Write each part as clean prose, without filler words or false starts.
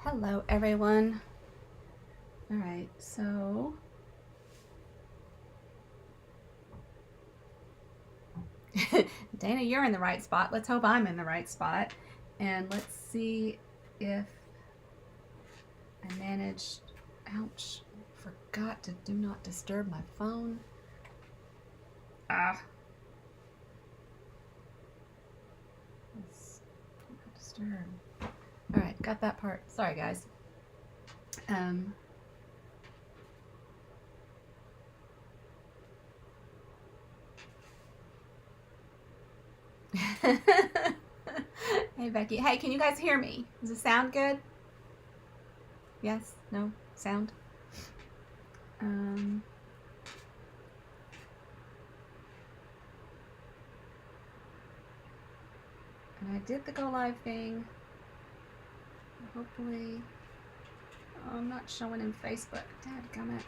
Hello everyone. All right, so Dana, you're in the right spot. Let's hope I'm in the right spot. And let's see if I managed. Ouch. Forgot to do not disturb my phone. Let's not disturb. All right, got that part. Sorry, guys. Hey, Becky. Hey, can you guys hear me? Does it sound good? Yes? No? Sound? And I did the go live thing. Hopefully, oh, I'm not showing in Facebook. Dadgummit.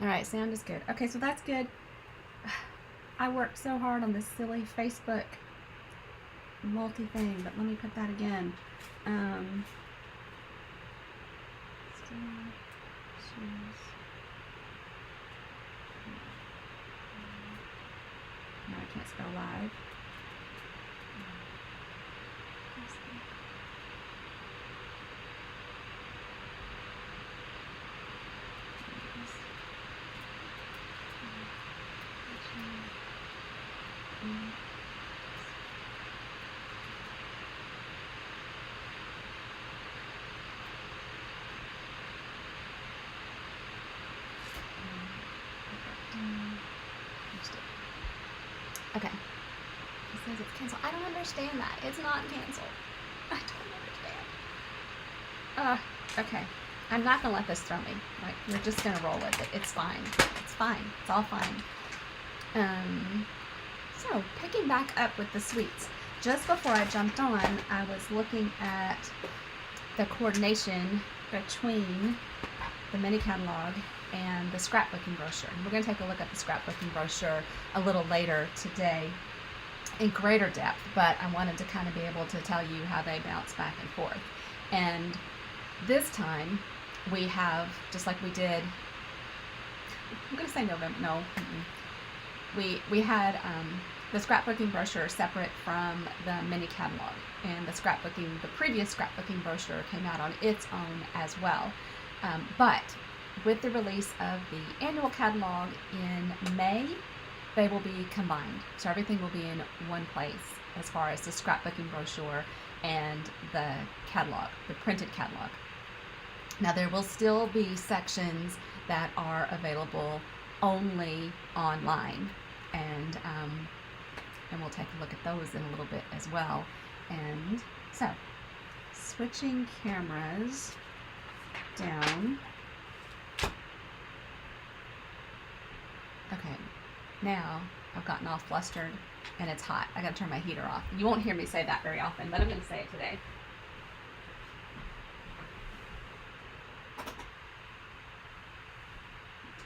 All right, sound is good. Okay, so that's good. I worked so hard on this silly Facebook multi-thing, but let me put that again. No, I can't spell live. Okay. It says it's canceled. I don't understand that. It's not canceled. I don't understand. Okay. I'm not gonna let this throw me. Like, we're just gonna roll with it. It's fine. It's fine. It's all fine. So picking back up with the suites. Just before I jumped on, I was looking at the coordination between the mini catalog and the scrapbooking brochure. And we're going to take a look at the scrapbooking brochure a little later today in greater depth, but I wanted to kind of be able to tell you how they bounce back and forth. And this time we have, just like we did, I'm going to say November, no, we had the scrapbooking brochure separate from the mini catalog, and the previous scrapbooking brochure came out on its own as well. But with the release of the annual catalog in May, they will be combined. So everything will be in one place as far as the scrapbooking brochure and the catalog, the printed catalog. Now there will still be sections that are available only online, and we'll take a look at those in a little bit as well. And so, switching cameras down. Okay, now I've gotten all flustered and it's hot. I gotta turn my heater off. You won't hear me say that very often, but I'm gonna say it today.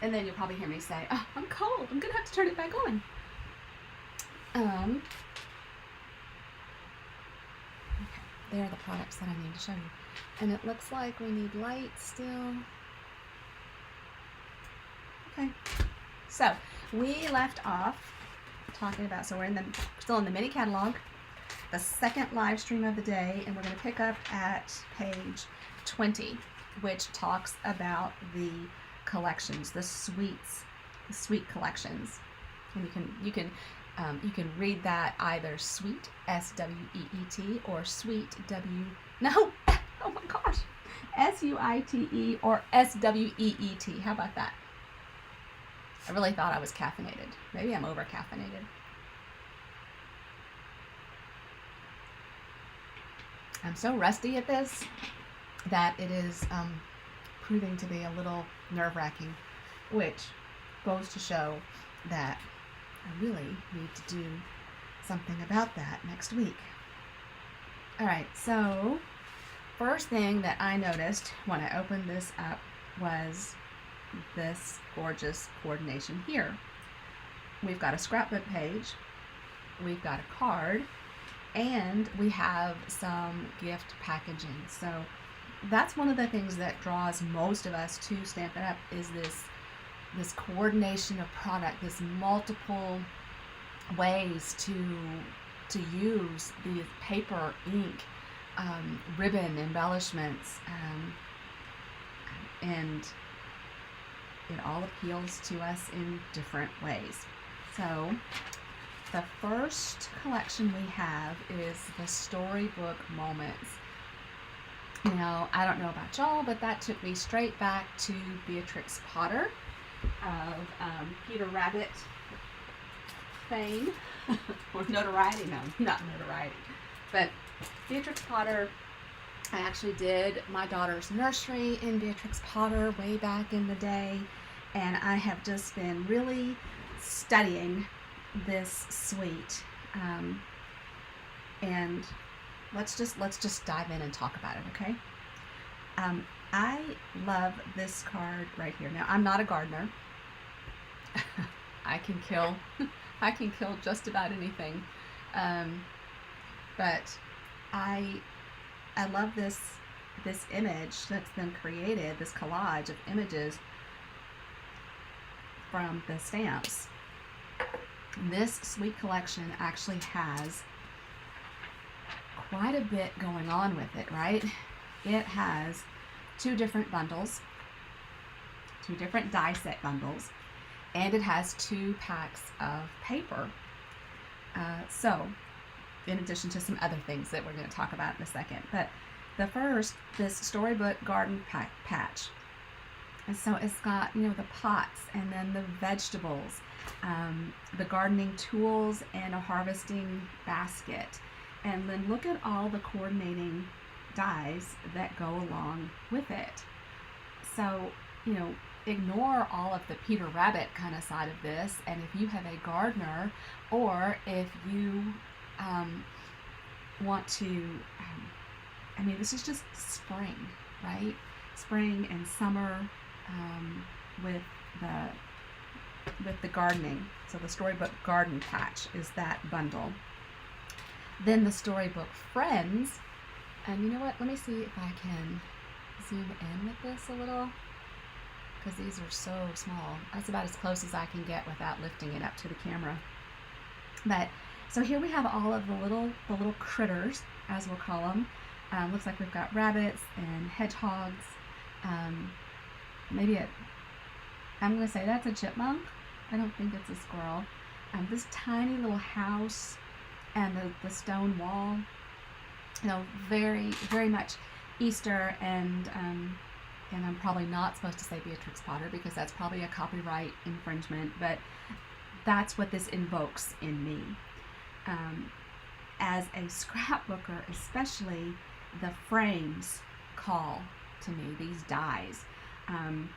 And then you'll probably hear me say, oh, I'm cold. I'm gonna have to turn it back on. Okay, there are the products that I need to show you. And it looks like we need light still. Okay, so we left off talking about, so we're still in the mini catalog, the second live stream of the day, and we're going to pick up at page 20, which talks about the collections, the suite collections. And you can read that either suite, S-W-E-E-T, or suite, oh my gosh, S-U-I-T-E or S-W-E-E-T. How about that? I really thought I was caffeinated. Maybe I'm over caffeinated. I'm so rusty at this that it is proving to be a little nerve-wracking, which goes to show that I really need to do something about that next week. All right, so first thing that I noticed when I opened this up was this gorgeous coordination here. We've got a scrapbook page, we've got a card, and we have some gift packaging. So that's one of the things that draws most of us to Stampin' Up! Is this coordination of product, this multiple ways to use the paper, ink, ribbon embellishments, and it all appeals to us in different ways. So the first collection we have is the Storybook Moments. Now, I don't know about y'all, but that took me straight back to Beatrix Potter of Peter Rabbit fame, or notoriety. No, not notoriety, but Beatrix Potter. I actually did my daughter's nursery in Beatrix Potter way back in the day, and I have just been really studying this suite. And let's just dive in and talk about it, okay? I love this card right here. Now, I'm not a gardener. I can kill just about anything, but I love this image that's been created, this collage of images from the stamps. This suite collection actually has quite a bit going on with it, right? It has 2 different bundles, 2 different die set bundles, and it has 2 packs of paper. So, in addition to some other things that we're going to talk about in a second. But the first, this Storybook Garden Patch. And so it's got, you know, the pots and then the vegetables, the gardening tools, and a harvesting basket. And then look at all the coordinating dies that go along with it. So, you know, ignore all of the Peter Rabbit kind of side of this, and if you have a gardener, or if you want to, I mean, this is just spring, right? Spring and summer with the gardening. So the Storybook Garden Patch is that bundle. Then the Storybook Friends, and you know what? Let me see if I can zoom in with this a little, because these are so small. That's about as close as I can get without lifting it up to the camera. But so here we have all of the little critters, as we'll call them. Looks like we've got rabbits and hedgehogs. Maybe I'm going to say that's a chipmunk. I don't think it's a squirrel. This tiny little house and the stone wall. You know, very, very much Easter, and I'm probably not supposed to say Beatrix Potter because that's probably a copyright infringement, but that's what this invokes in me. As a scrapbooker, especially, the frames call to me, these dies. And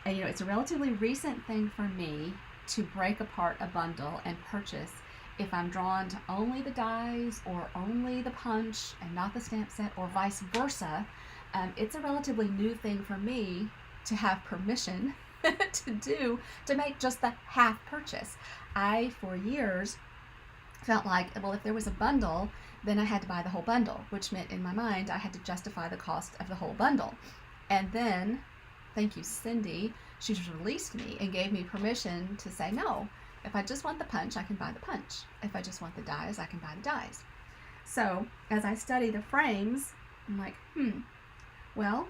you know, it's a relatively recent thing for me to break apart a bundle and purchase if I'm drawn to only the dies or only the punch and not the stamp set, or vice versa. It's a relatively new thing for me to have permission to make just the half purchase. I, for years, felt like, well, if there was a bundle, then I had to buy the whole bundle, which meant in my mind I had to justify the cost of the whole bundle. And then, thank you, Cindy, she just released me and gave me permission to say, no, if I just want the punch, I can buy the punch. If I just want the dies, I can buy the dies. So as I study the frames, I'm like, well,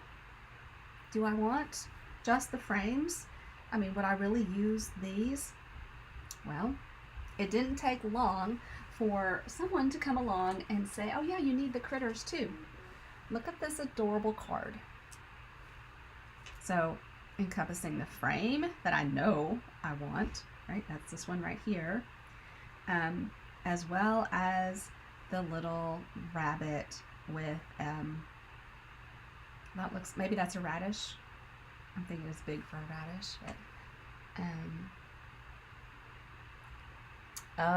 do I want just the frames? I mean, would I really use these? Well, it didn't take long for someone to come along and say, oh yeah, you need the critters too. Look at this adorable card. So encompassing the frame that I know I want, right? That's this one right here. As well as the little rabbit with, that looks, maybe that's a radish. I'm thinking it's big for a radish, but,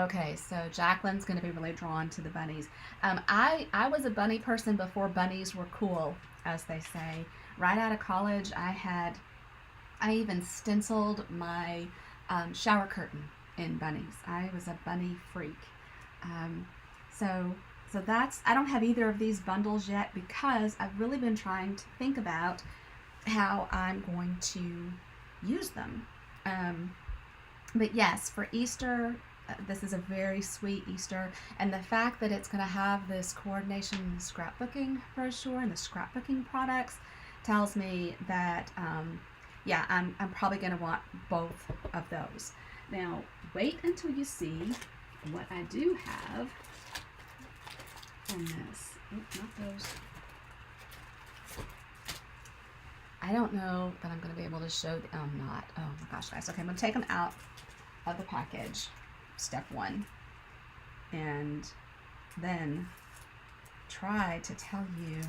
okay, so Jacqueline's going to be really drawn to the bunnies. I was a bunny person before bunnies were cool, as they say. Right out of college, I I even stenciled my shower curtain in bunnies. I was a bunny freak. So that's, I don't have either of these bundles yet because I've really been trying to think about how I'm going to use them. But yes, for Easter, this is a very sweet Easter, and the fact that it's going to have this coordination scrapbooking brochure and the scrapbooking products tells me that yeah, I'm probably going to want both of those. Now wait until you see what I do have on this. Oh, not those. I don't know that I'm going to be able to show the, I'm not. Oh my gosh, guys. Okay, I'm going to take them out of the package, step one, and then try to tell you,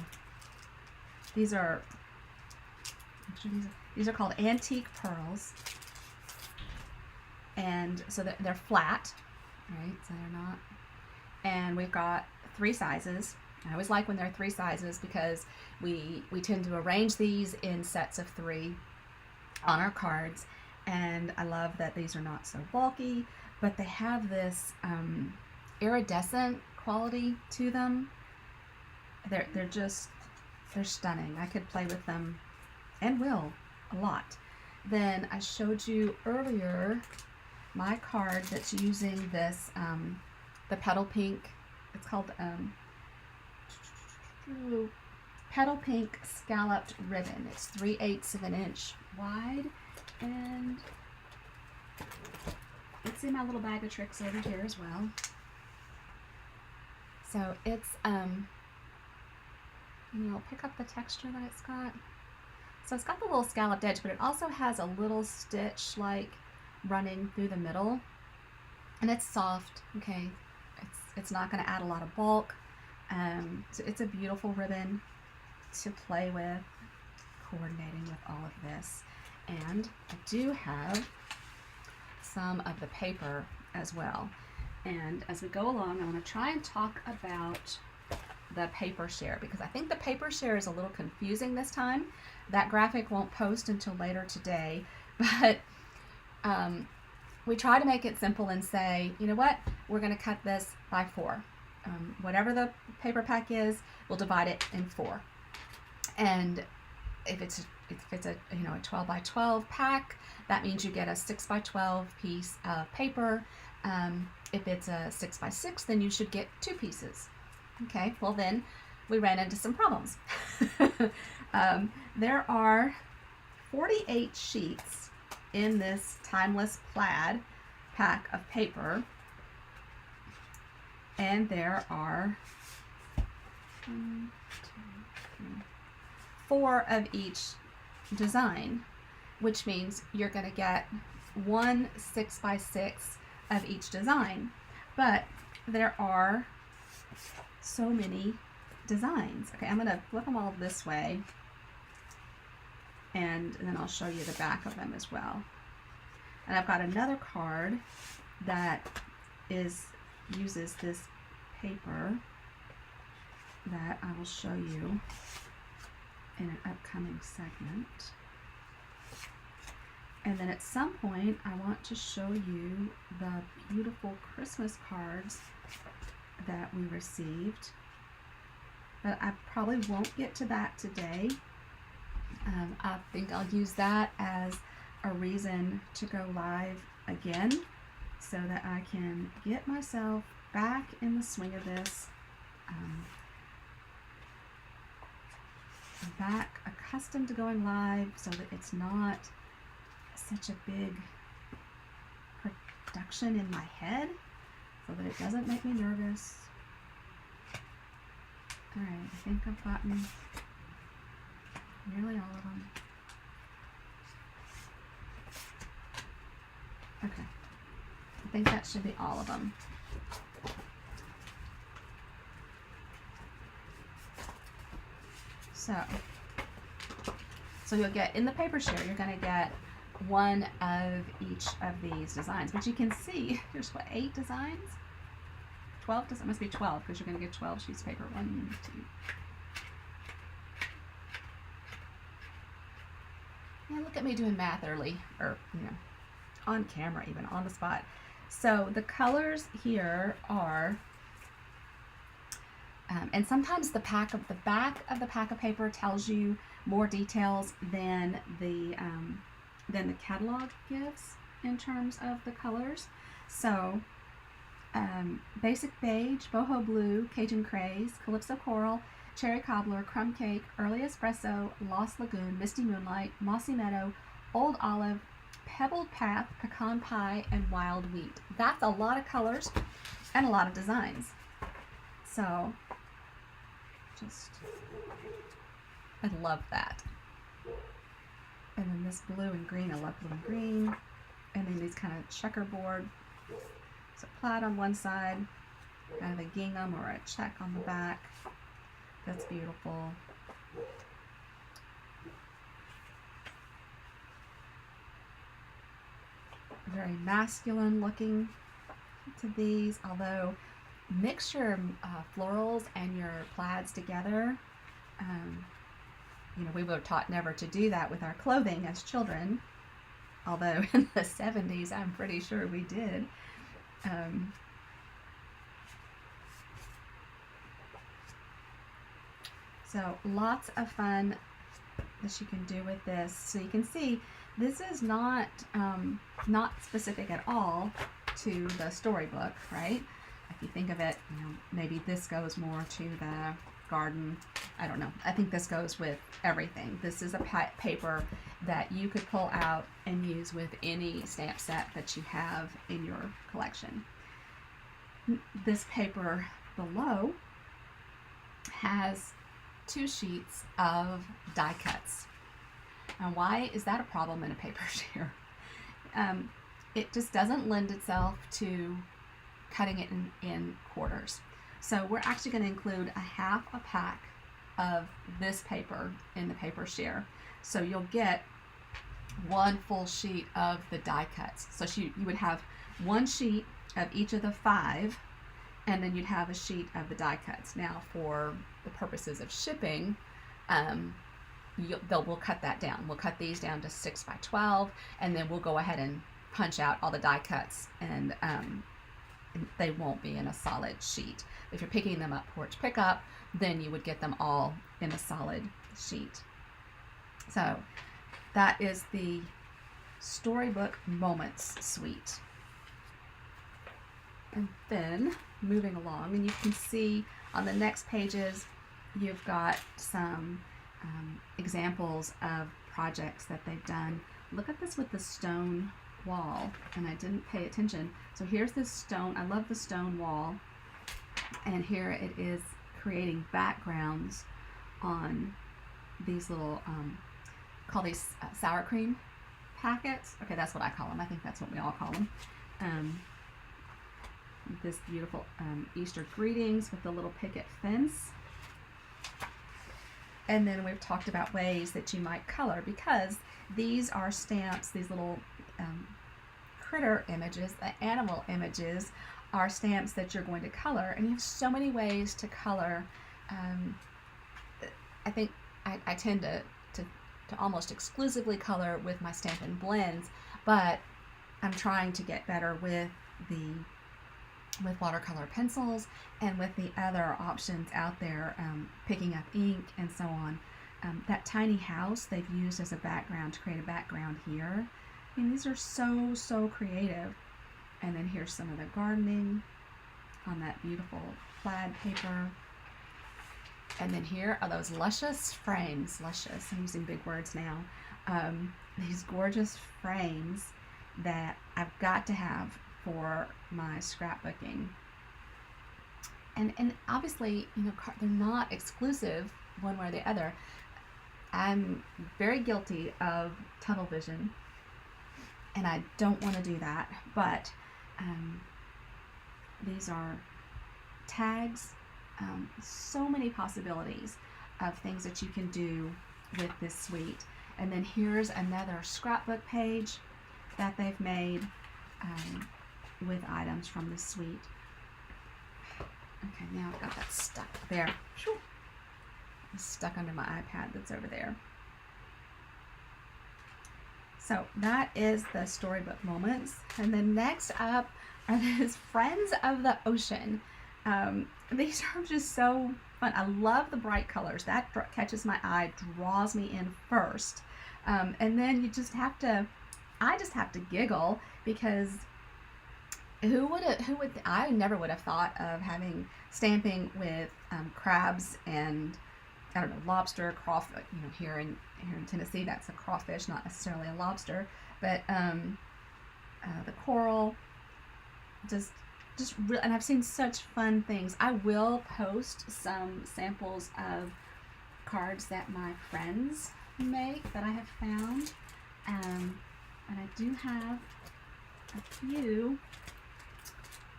these are called antique pearls, and so they're flat, right? So they're not, and we've got 3 sizes. I always like when there are 3 sizes because we tend to arrange these in sets of 3 on our cards, and I love that these are not so bulky, but they have this iridescent quality to them. They're stunning. I could play with them, and will, a lot. Then I showed you earlier my card that's using this the petal pink. It's called petal pink scalloped ribbon. It's 3/8 of an inch wide, and it's in my little bag of tricks over here as well. So it's you'll pick up the texture that it's got. So it's got the little scalloped edge, but it also has a little stitch like running through the middle, and it's soft. Okay, it's not going to add a lot of bulk. So it's a beautiful ribbon to play with, coordinating with all of this. And I do have some of the paper as well. And as we go along, I want to try and talk about the paper share, because I think the paper share is a little confusing this time. That graphic won't post until later today, but we try to make it simple and say, you know what, we're going to cut this by 4. Whatever the paper pack is, we'll divide it in 4. And if it's a you know, a 12 by 12 pack, that means you get a 6 by 12 piece of paper. If it's a 6 by 6, then you should get 2 pieces. Okay, well then we ran into some problems. There are 48 sheets in this timeless plaid pack of paper, and there are 4 of each design, which means you're going to get 1 6 by 6 of each design. But there are so many designs. Okay, I'm going to flip them all this way, and then I'll show you the back of them as well. And I've got another card that uses this paper that I will show you in an upcoming segment. And then at some point I want to show you the beautiful Christmas cards that we received, but I probably won't get to that today. I think I'll use that as a reason to go live again, so that I can get myself back in the swing of this, back accustomed to going live, so that it's not such a big production in my head, so that it doesn't make me nervous. Alright, I think I've gotten nearly all of them. Okay, I think that should be all of them. So you'll get, in the paper share, you're going to get 1 of each of these designs, but you can see there's what, 8 designs? 12? It must be 12, because you're going to get 12 sheets of paper. 1, 2, And look at me doing math early, or on camera, even on the spot. So the colors here are, and sometimes the back of the pack of paper tells you more details than the catalog gives in terms of the colors. So basic beige, boho blue, Cajun craze, calypso coral, cherry cobbler, crumb cake, early espresso, lost lagoon, misty moonlight, mossy meadow, old olive, pebbled path, pecan pie, and wild wheat. That's a lot of colors and a lot of designs. So I love that. And then this blue and green, I love blue and green. And then these kind of checkerboard. So plaid on one side, kind of a gingham or a check on the back. That's beautiful. Very masculine looking to these, although mix your florals and your plaids together. We were taught never to do that with our clothing as children, although in the 70s I'm pretty sure we did. So lots of fun that you can do with this. So you can see this is not specific at all to the storybook, right? If you think of it, maybe this goes more to the garden. I don't know. I think this goes with everything. This is a paper that you could pull out and use with any stamp set that you have in your collection. This paper below has 2 sheets of die cuts. And why is that a problem in a paper shear? It just doesn't lend itself to cutting it in quarters. So we're actually going to include a half a pack of this paper in the paper shear. So you'll get 1 full sheet of the die cuts. So you would have 1 sheet of each of the 5, and then you'd have a sheet of the die cuts. Now for the purposes of shipping, we'll cut that down. We'll cut these down to 6 by 12, and then we'll go ahead and punch out all the die cuts, and they won't be in a solid sheet. If you're picking them up porch pickup, then you would get them all in a solid sheet. So that is the Storybook Moments Suite. And then moving along, and you can see on the next pages, you've got some examples of projects that they've done. Look at this with the stone wall, and I didn't pay attention. So here's this stone. I love the stone wall, and here it is creating backgrounds on these little call these sour cream packets. Okay, that's what I call them. I think that's what we all call them. This beautiful Easter greetings with the little picket fence. And then we've talked about ways that you might color, because these are stamps, these little critter images, the animal images are stamps that you're going to color, and you have so many ways to color. I think I tend to almost exclusively color with my Stampin' Blends, but I'm trying to get better with watercolor pencils and with the other options out there, picking up ink and so on. That tiny house they've used as a background to create a background here. I mean, these are so creative. And then here's some of the gardening on that beautiful plaid paper. And then here are those luscious frames. Luscious, I'm using big words now. These gorgeous frames that I've got to have for my scrapbooking. And obviously, they're not exclusive one way or the other. I'm very guilty of tunnel vision, and I don't want to do that, but these are tags, so many possibilities of things that you can do with this suite. And then here's another scrapbook page that they've made with items from this suite. Okay, now I've got that stuck there. It's stuck under my iPad that's over there. So that is the storybook moments. And then next up are these Friends of the Ocean. These are just so fun. I love the bright colors. That catches my eye, draws me in first. And then you just have to, I just have to giggle because I never would have thought of having stamping with crabs and, I don't know, lobster, crawfish. You know, here in Tennessee, that's a crawfish, not necessarily a lobster, but the coral, and I've seen such fun things. I will post some samples of cards that my friends make that I have found, and I do have a few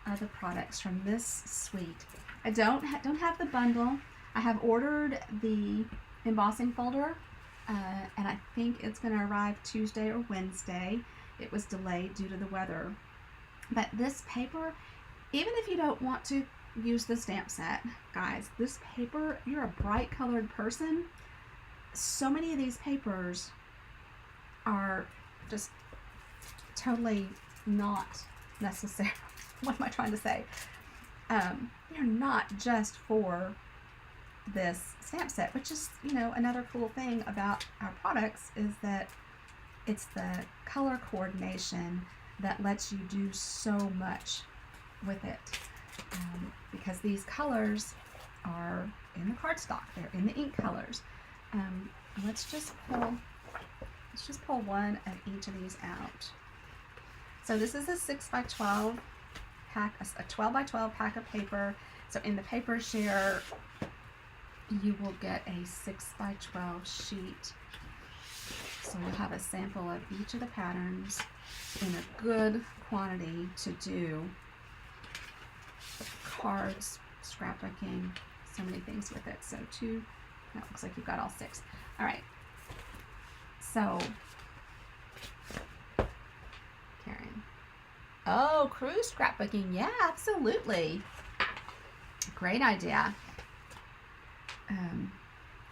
other products from this suite. I don't have the bundle. I have ordered the embossing folder, and I think it's going to arrive Tuesday or Wednesday. It was delayed due to the weather. But this paper, even if you don't want to use the stamp set, guys, this paper, you're a bright colored person. So many of these papers are just totally not necessary. What am I trying to say? They're not just for this stamp set, which is, you know, another cool thing about our products is that it's the color coordination that lets you do so much with it, because these colors are in the cardstock. They're in the ink colors. Let's just pull one of each of these out. So this is a 6x12 pack, a 12x12 pack of paper. So in the paper share, you will get a 6x12 sheet. So you'll have a sample of each of the patterns in a good quantity to do cards, scrapbooking, so many things with it. So that looks like you've got all 6. All right. So, Karen. Oh, cruise scrapbooking. Yeah, absolutely. Great idea.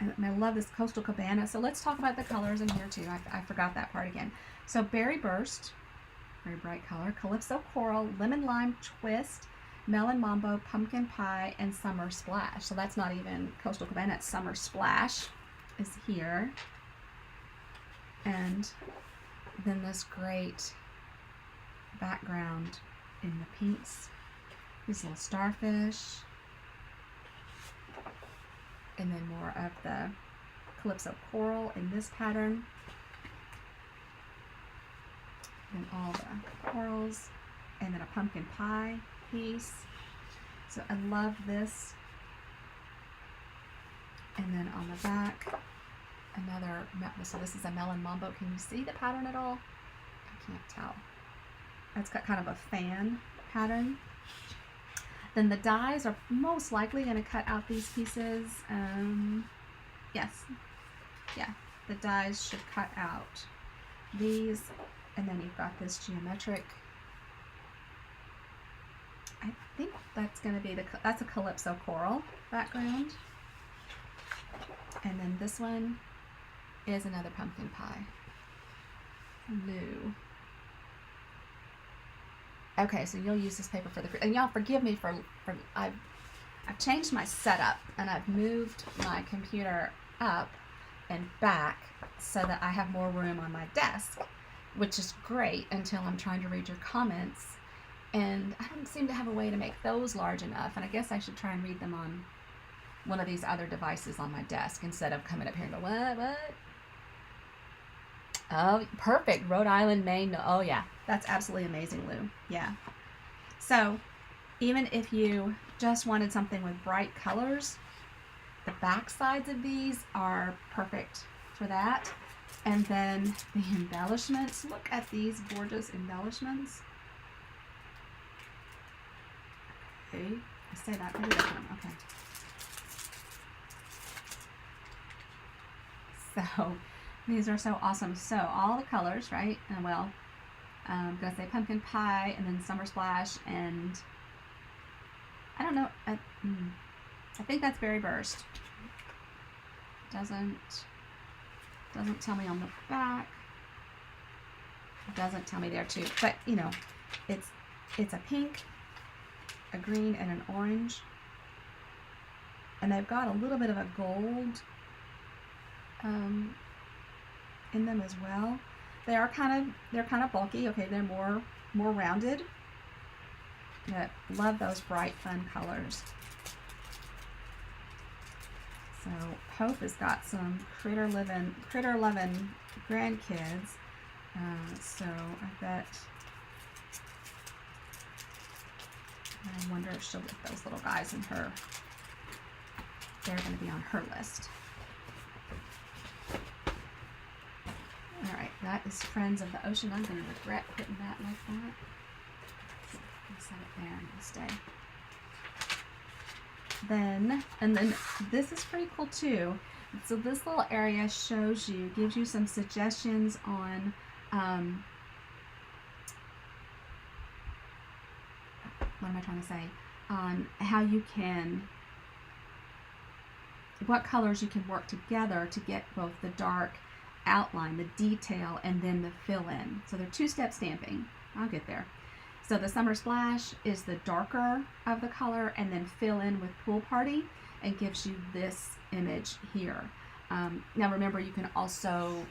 And I love this Coastal Cabana. So let's talk about the colors in here too. I forgot that part again. So Berry Burst, very bright color. Calypso Coral, Lemon Lime Twist, Melon Mambo, Pumpkin Pie, and Summer Splash. So that's not even Coastal Cabana, it's Summer Splash is here. And then this great background in the pinks. These little starfish. And then more of the Calypso Coral in this pattern. And all the corals. And then a pumpkin pie piece. So I love this. And then on the back, another, so this is a Melon Mambo. Can you see the pattern at all? I can't tell. It's got kind of a fan pattern. Then the dies are most likely going to cut out these pieces. Yes. Yeah, the dies should cut out these. And then you've got this geometric. I think that's going to be that's a Calypso Coral background. And then this one is another pumpkin pie. Blue. Okay, so you'll use this paper for the, and y'all forgive me for I've changed my setup and I've moved my computer up and back so that I have more room on my desk, which is great until I'm trying to read your comments, and I don't seem to have a way to make those large enough, and I guess I should try and read them on one of these other devices on my desk instead of coming up here and go, what? Oh, perfect. Rhode Island, Maine. Oh, yeah. That's absolutely amazing, Lou. Yeah. So, even if you just wanted something with bright colors, the back sides of these are perfect for that. And then the embellishments. Look at these gorgeous embellishments. Okay. I say that. Maybe that one. Okay. So, these are so awesome. So, all the colors, right? And well, I'm going to say Pumpkin Pie, and then Summer Splash, and I don't know. I think that's Berry Burst. Doesn't tell me on the back. It doesn't tell me there too, but you know, it's a pink, a green, and an orange, and they've got a little bit of a gold in them as well. They're kind of bulky. Okay, they're more rounded. But love those bright, fun colors. So Hope has got some critter loving grandkids. So I wonder if she'll get those little guys in her. They're going to be on her list. All right, that is Friends of the Ocean. I'm going to regret putting that like that. I'll set it there and it'll stay. And then this is pretty cool too. So this little area gives you some suggestions on what am I trying to say? On how you can, what colors you can work together to get both the dark outline, the detail, and then the fill in. So they're two-step stamping. I'll get there. So the Summer Splash is the darker of the color, and then fill in with Pool Party and gives you this image here. Now remember, you can also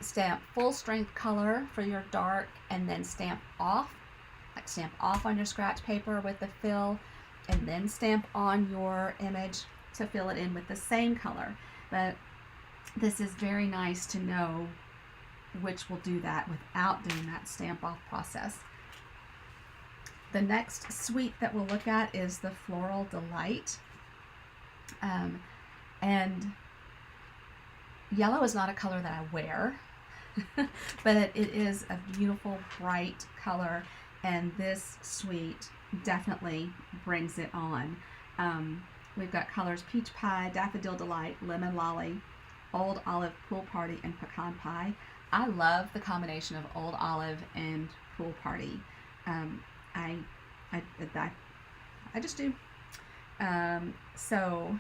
stamp full strength color for your dark, and then stamp off on your scratch paper with the fill, and then stamp on your image to fill it in with the same color. But this is very nice to know which will do that without doing that stamp off process. The next suite that we'll look at is the Floral Delight. And yellow is not a color that I wear, but it is a beautiful, bright color, and this suite definitely brings it on. We've got colors Peach Pie, Daffodil Delight, Lemon Lolly, Old Olive, Pool Party, and Pecan Pie. I love the combination of Old Olive and Pool Party. I just do. So,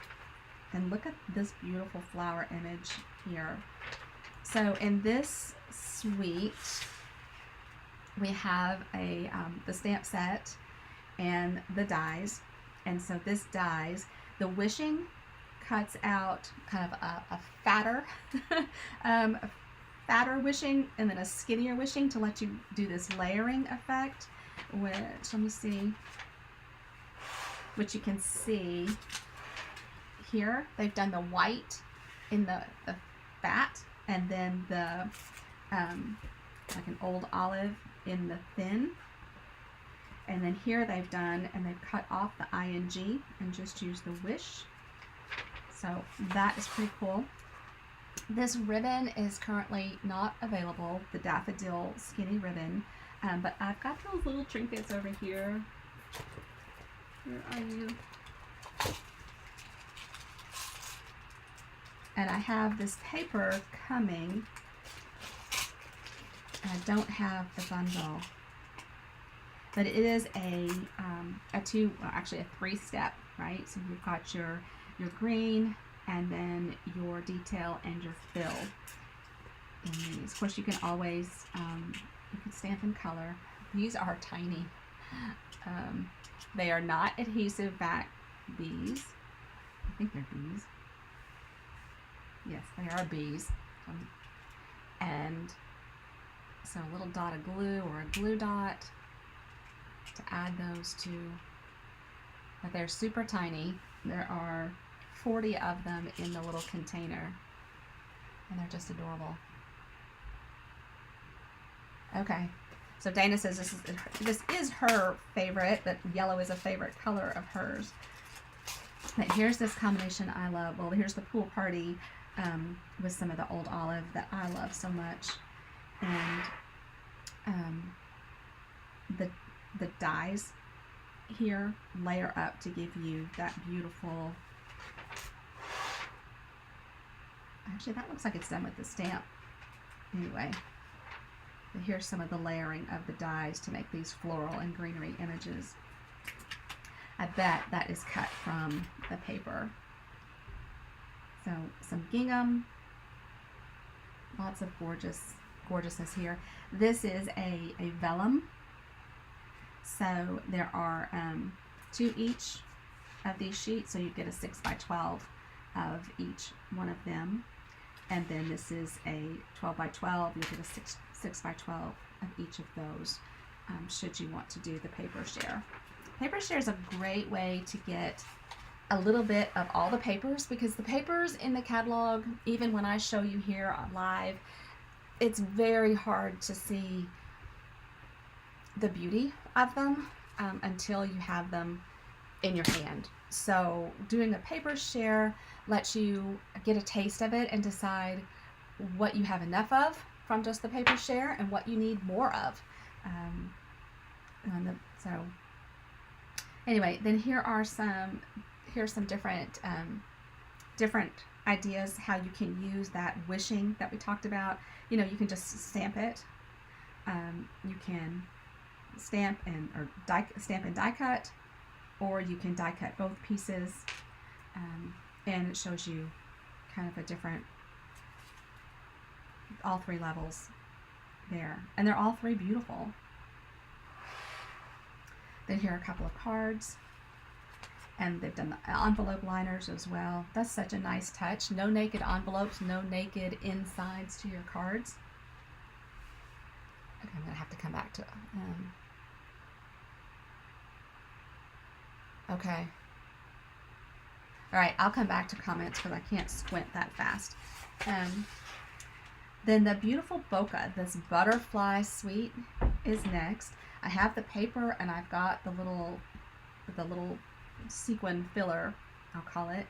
and look at this beautiful flower image here. So in this suite, we have the stamp set and the dies. And so this dies, the wishing cuts out kind of a fatter fatter wishing and then a skinnier wishing to let you do this layering effect, which, let me see, which you can see here. They've done the white in the fat, and then the like an Old Olive in the thin, and then here they've done, and they've cut off the ing and just used the wish. So that is pretty cool. This ribbon is currently not available, the Daffodil Skinny Ribbon, but I've got those little trinkets over here. Where are you? And I have this paper coming. I don't have the bundle, but it is actually a three-step, right? So you've got your green, and then your detail and your fill in these. Of course, you can always you can stamp in color. These are tiny. They are not adhesive back bees. I think they're bees. Yes, they are bees. And so a little dot of glue or a glue dot to add those to. But they're super tiny. There are 40 of them in the little container, and they're just adorable. Okay, so Dana says this is her favorite, that yellow is a favorite color of hers. But here's this combination I love. Well, here's the Pool Party with some of the Old Olive that I love so much, and the dies here layer up to give you that beautiful. Actually, that looks like it's done with the stamp. Anyway, but here's some of the layering of the dies to make these floral and greenery images. I bet that is cut from the paper. So some gingham, lots of gorgeous gorgeousness here. This is a vellum. So there are 2 each of these sheets, so you get a 6 by 12 of each one of them. And then this is a 12 by 12. You get a 6 by 12 of each of those, should you want to do the paper share. Paper share is a great way to get a little bit of all the papers, because the papers in the catalog, even when I show you here on live, it's very hard to see the beauty of them until you have them in your hand. So doing a paper share lets you get a taste of it and decide what you have enough of from just the paper share and what you need more of. So anyway, then here's some different ideas how you can use that wishing that we talked about. You know, you can just stamp it. You can stamp and die cut, or you can die cut both pieces, and it shows you kind of a different, all 3 levels there, and they're all 3 beautiful. Then here are a couple of cards, and they've done the envelope liners as well. That's such a nice touch. No naked envelopes, no naked insides to your cards. Okay, I'm gonna have to come back to okay. All right, I'll come back to comments because I can't squint that fast. Then the beautiful bokeh, this butterfly suite, is next. I have the paper and I've got the little sequin filler, I'll call it.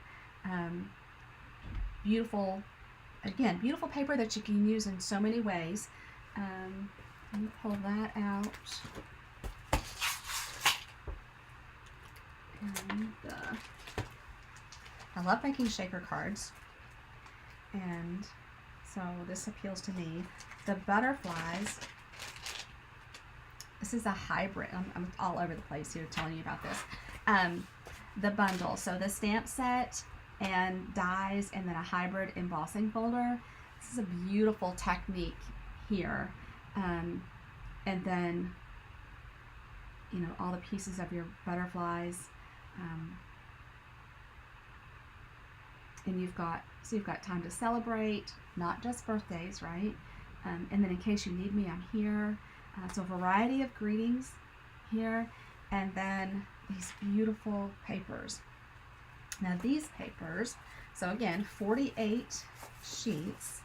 Beautiful, again, beautiful paper that you can use in so many ways. Let me pull that out. And I love making shaker cards, and so this appeals to me. The butterflies, this is a hybrid. I'm all over the place here telling you about this. The bundle, so the stamp set and dies, and then a hybrid embossing folder. This is a beautiful technique here. And then, you know, all the pieces of your butterflies, and you've got time to celebrate, not just birthdays, right? And then in case you need me, I'm here. So a variety of greetings here, and then these beautiful papers. Now these papers, so again, 48 sheets,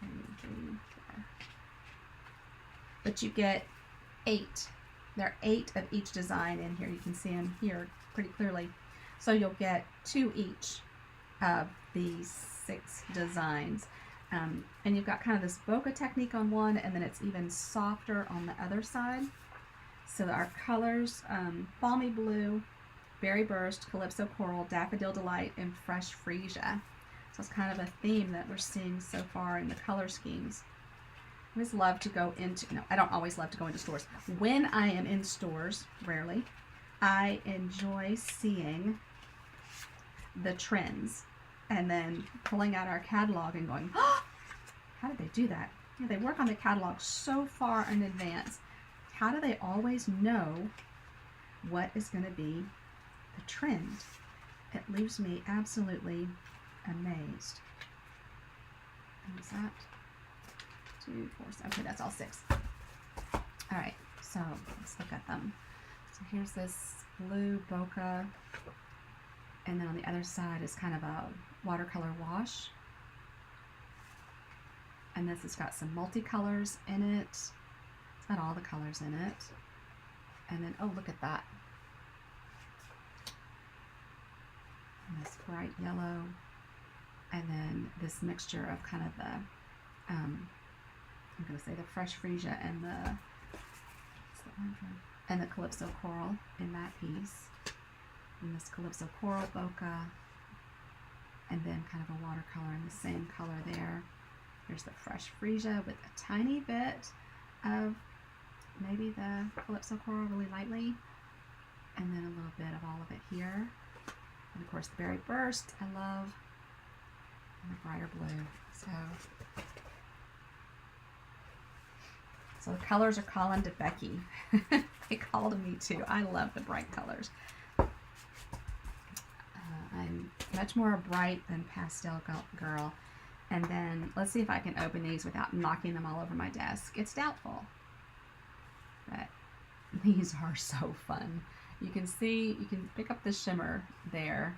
2, 3, 4. But you get 8. There are 8 of each design in here. You can see them here pretty clearly. So you'll get 2 each of these 6 designs. And you've got kind of this bokeh technique on one, and then it's even softer on the other side. So our colors, Balmy Blue, Berry Burst, Calypso Coral, Daffodil Delight, and Fresh Freesia. So it's kind of a theme that we're seeing so far in the color schemes. I always love to go into, no, I don't always love to go into stores. When I am in stores, rarely, I enjoy seeing the trends and then pulling out our catalog and going, oh, how did they do that? You know, they work on the catalog so far in advance. How do they always know what is going to be the trend? It leaves me absolutely amazed. And is that 2, 4, 7? Okay, that's all 6. All right, so let's look at them. So here's this blue bokeh, and then on the other side is kind of a watercolor wash. And this has got some multicolors in it. It's got all the colors in it. And then, oh, look at that. And this bright yellow. And then this mixture of kind of the, I'm going to say the Fresh Freesia and the Calypso Coral in that piece. And this Calypso Coral bokeh. And then kind of a watercolor in the same color there. Here's the Fresh Freesia with a tiny bit of maybe the Calypso Coral really lightly. And then a little bit of all of it here. And of course the Berry Burst I love. And the brighter blue. So So the colors are calling to Becky. They call to me too. I love the bright colors. I'm much more a bright than pastel girl. And then let's see if I can open these without knocking them all over my desk. It's doubtful. But these are so fun. You can see, you can pick up the shimmer there.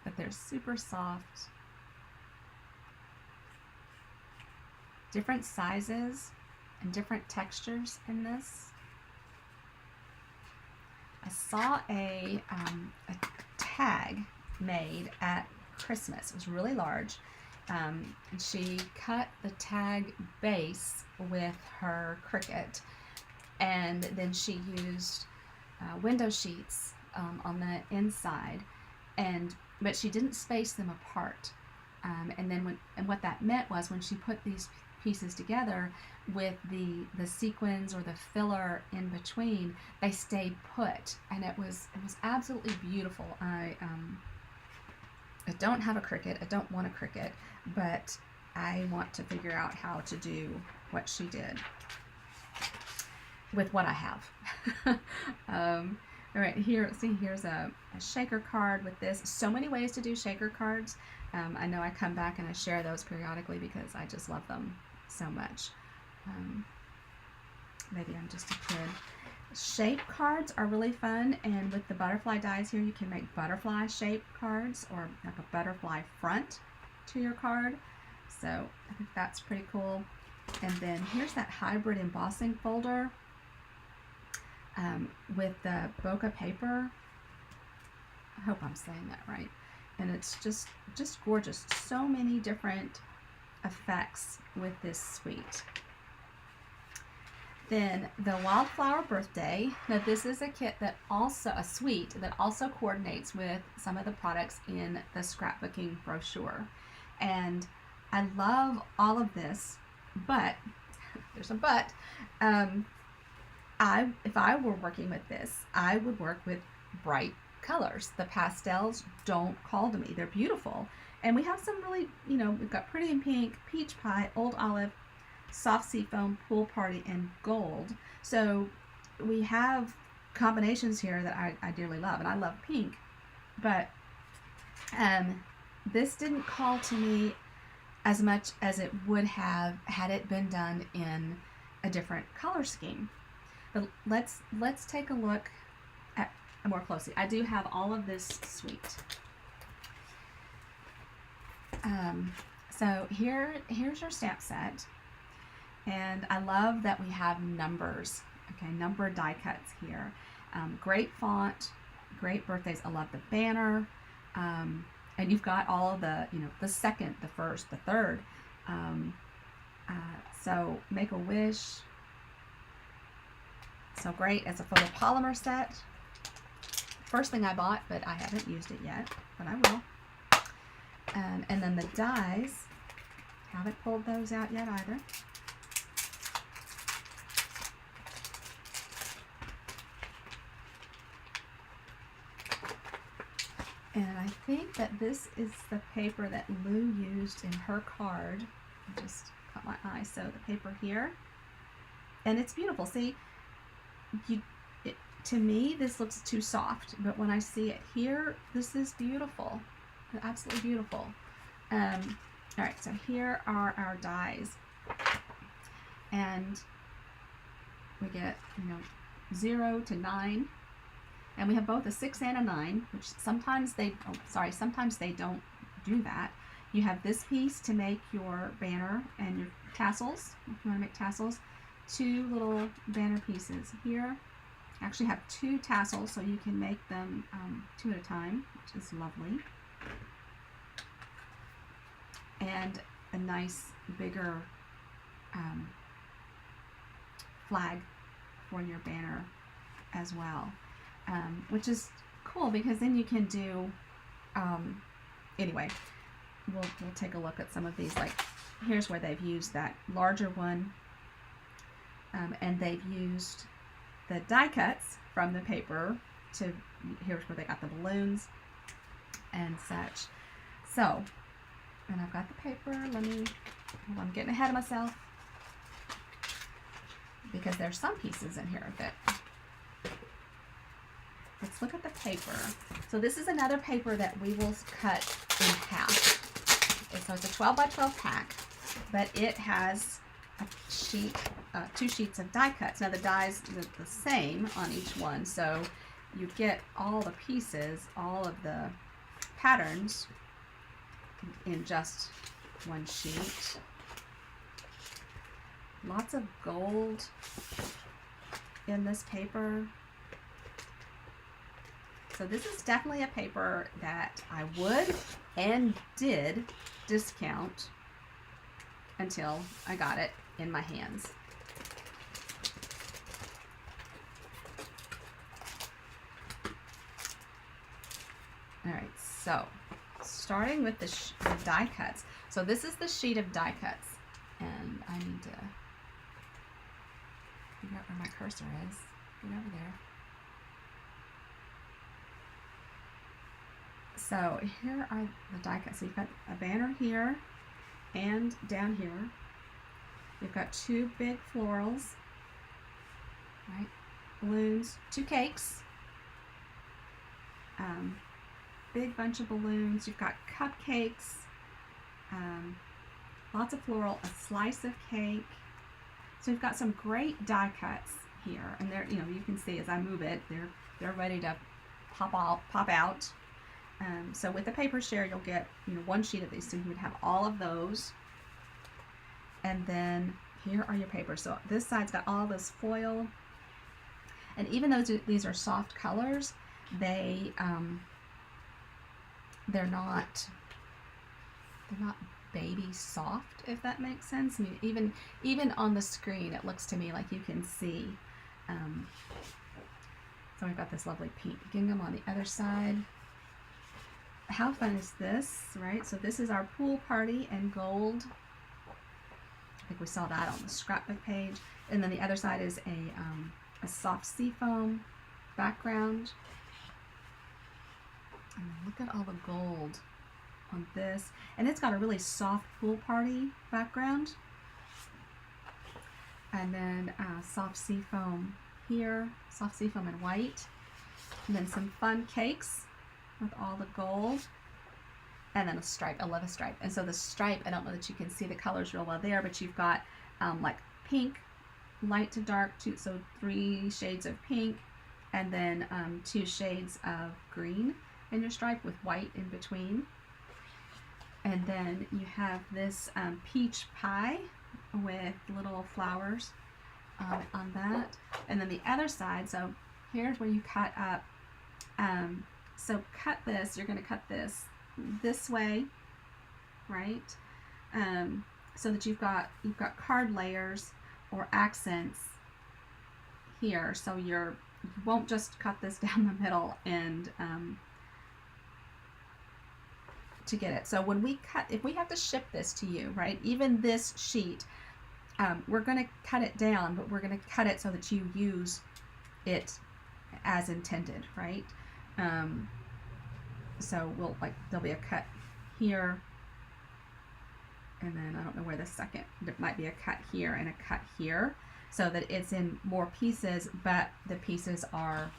But they're super soft. Different sizes and different textures in this. I saw a tag made at Christmas. It was really large. And she cut the tag base with her Cricut, and then she used window sheets on the inside, but she didn't space them apart. And then what that meant was when she put these pieces together with the sequins or the filler in between, they stayed put, and it was absolutely beautiful. I don't have a Cricut. I don't want a Cricut, but I want to figure out how to do what she did with what I have. All right, here, see, here's a shaker card with this. So many ways to do shaker cards. I know I come back and I share those periodically because I just love them so much. Maybe I'm just a kid. Shape cards are really fun, and with the butterfly dies here, you can make butterfly shape cards or like a butterfly front to your card. So I think that's pretty cool. And then here's that hybrid embossing folder with the bokeh paper. I hope I'm saying that right. And it's just gorgeous. So many different effects with this suite. Then the Wildflower Birthday. Now this is a kit that also, a suite that also coordinates with some of the products in the scrapbooking brochure. And I love all of this, but, there's a but, if I were working with this, I would work with bright colors. The pastels don't call to me. They're beautiful. And we have some really, we've got Pretty in Pink, Peach Pie, Old Olive, Soft Seafoam, Pool Party, and Gold. So we have combinations here that I dearly love, and I love pink. But this didn't call to me as much as it would have had it been done in a different color scheme. But let's take a look at more closely. I do have all of this suite. So here's your stamp set, and I love that we have numbers. Okay, numbered die cuts here. Great font, great birthdays. I love the banner, and you've got all of the the second, the first, the third. So Make a Wish. So great as a photopolymer set. First thing I bought, but I haven't used it yet, but I will. And then the dies, haven't pulled those out yet either. And I think that this is the paper that Lou used in her card. It just caught my eye. So the paper here, and it's beautiful. See, to me, this looks too soft, but when I see it here, this is beautiful. Absolutely beautiful. All right, so here are our dies, and we get 0 to 9, and we have both a 6 and a 9, which sometimes they don't do that. You have this piece to make your banner and your tassels, if you want to make tassels. 2 little banner pieces here. Actually have 2 tassels, so you can make them 2 at a time, which is lovely. And a nice bigger flag for your banner as well, which is cool because then you can do anyway, we'll take a look at some of these. Like here's where they've used that larger one, and they've used the die cuts from the paper to, here's where they got the balloons and such. So, and I've got the paper, I'm getting ahead of myself. because there's some pieces in here that, let's look at the paper. So this is another paper that we will cut in half. So it's a 12 by 12 pack, but it has a sheet, 2 sheets of die cuts. Now the dies are the same on each one, so you get all the pieces, all of the patterns in just one sheet. Lots of gold in this paper. So this is definitely a paper that I would and did discount until I got it in my hands. All right, so starting with the die cuts. So this is the sheet of die cuts, and I need to figure out where my cursor is. Get over there. So here are the die cuts. So you've got a banner here and down here. You've got 2 big florals, right? Balloons, 2 cakes, big bunch of balloons. You've got cupcakes, lots of floral, a slice of cake. So you've got some great die cuts here, and they're, you know, you can see as I move it, they're ready to pop out. So with the paper share, you'll get, you know, 1 sheet of these, so you would have all of those. And then here are your papers. So this side's got all this foil, and even though these are soft colors, they're not baby soft, if that makes sense. I mean, even on the screen, it looks to me like you can see. So I've got this lovely pink gingham on the other side. How fun is this, right? So this is our pool party and gold. I think we saw that on the scrapbook page. And then the other side is a soft seafoam background. And look at all the gold on this. And it's got a really soft pool party background. And then soft seafoam here, soft seafoam in white. And then some fun cakes with all the gold. And then a stripe. I love a stripe. And so the stripe, I don't know that you can see the colors real well there, but you've got like pink, light to dark, so 3 shades of pink, and then 2 shades of green in your stripe with white in between. And then you have this peach pie with little flowers on that. And then the other side, so here's where you cut up. So cut this, you're going to cut this way, right? So that you've got card layers or accents here. So you won't just cut this down the middle and to get it. So when we cut, if we have to ship this to you, right? Even this sheet, we're going to cut it down, but we're going to cut it so that you use it as intended, right? So there'll be a cut here, and then I don't know where the second, there might be a cut here and a cut here, so that it's in more pieces, but the pieces are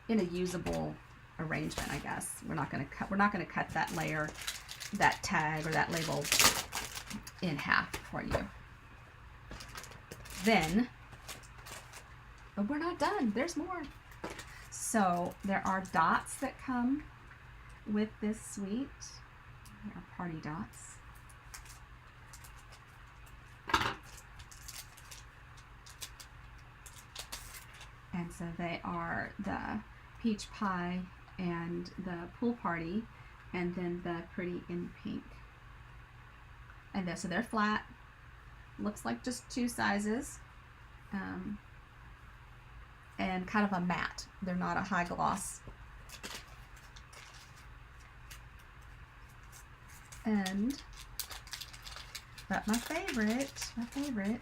in a usable arrangement, I guess. We're not going to cut that layer, that tag or that label in half for you. Then, but we're not done. There's more. So there are dots that come with this suite. There are party dots. And so they are the peach pie and the pool party, and then the pretty in pink. And so they're flat. Looks like just 2 sizes. And kind of a matte. They're not a high gloss. But my favorite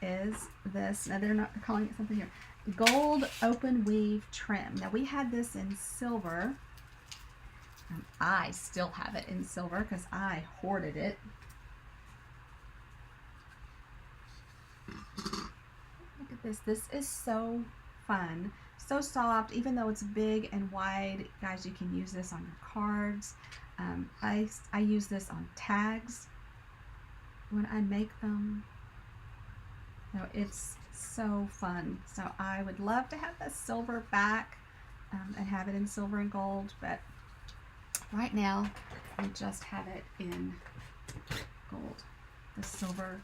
is this. Now they're calling it something here. Gold open weave trim. Now we had this in silver. I still have it in silver because I hoarded it. this. This is so fun, so soft, even though it's big and wide. Guys, you can use this on your cards. I use this on tags when I make them. So it's so fun. So I would love to have the silver back and have it in silver and gold, but right now we just have it in gold. The silver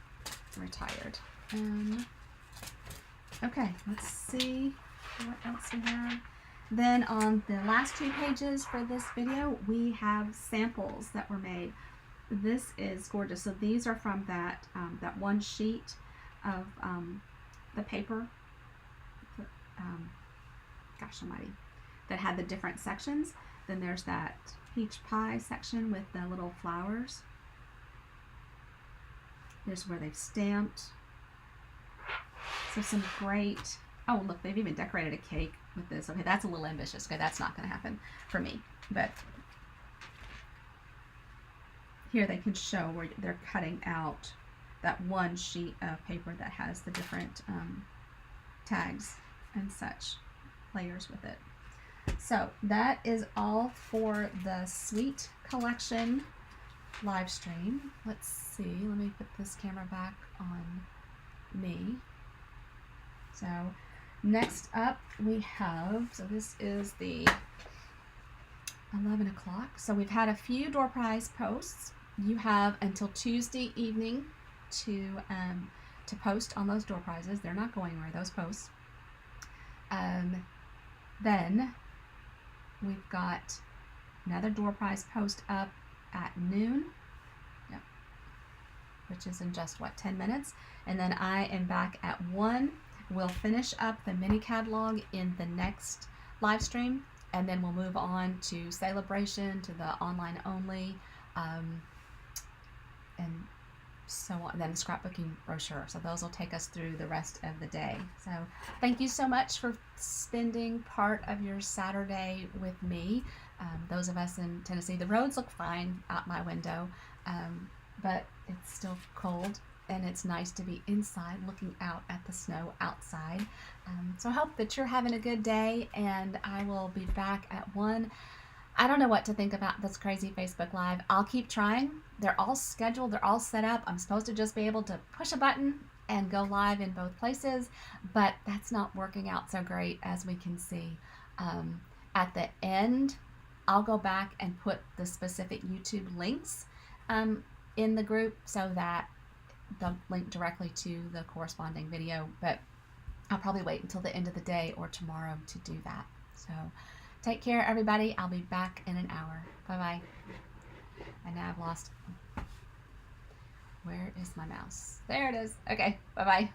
retired. Okay, let's see what else we have. Then on the last 2 pages for this video, we have samples that were made. This is gorgeous. So these are from that that one sheet of the paper, gosh almighty, that had the different sections. Then there's that peach pie section with the little flowers. There's where they've stamped. So some great, oh look, they've even decorated a cake with this. Okay, that's a little ambitious. Okay, that's not going to happen for me. But here they can show where they're cutting out that one sheet of paper that has the different tags and such, layers with it. So that is all for the Sweet Collection live stream. Let's see, let me put this camera back on me. So next up we have, so this is the 11 o'clock. So we've had a few door prize posts. You have until Tuesday evening to post on those door prizes. They're not going anywhere, those posts. Then we've got another door prize post up at noon, yep, which is in just what, 10 minutes. And then I am back at 1. We'll finish up the mini catalog in the next live stream, and then we'll move on to celebration, to the online only, and so on, then scrapbooking brochure. So those will take us through the rest of the day. So thank you so much for spending part of your Saturday with me. Those of us in Tennessee, the roads look fine out my window, but it's still cold, and it's nice to be inside looking out at the snow outside. So I hope that you're having a good day, and I will be back at 1. I don't know what to think about this crazy Facebook Live. I'll keep trying. They're all scheduled. They're all set up. I'm supposed to just be able to push a button and go live in both places, but that's not working out so great, as we can see. At the end, I'll go back and put the specific YouTube links in the group so that they'll link directly to the corresponding video, but I'll probably wait until the end of the day or tomorrow to do that. So take care, everybody. I'll be back in an hour. Bye-bye. And now I've lost, where is my mouse? There it is. Okay, bye-bye.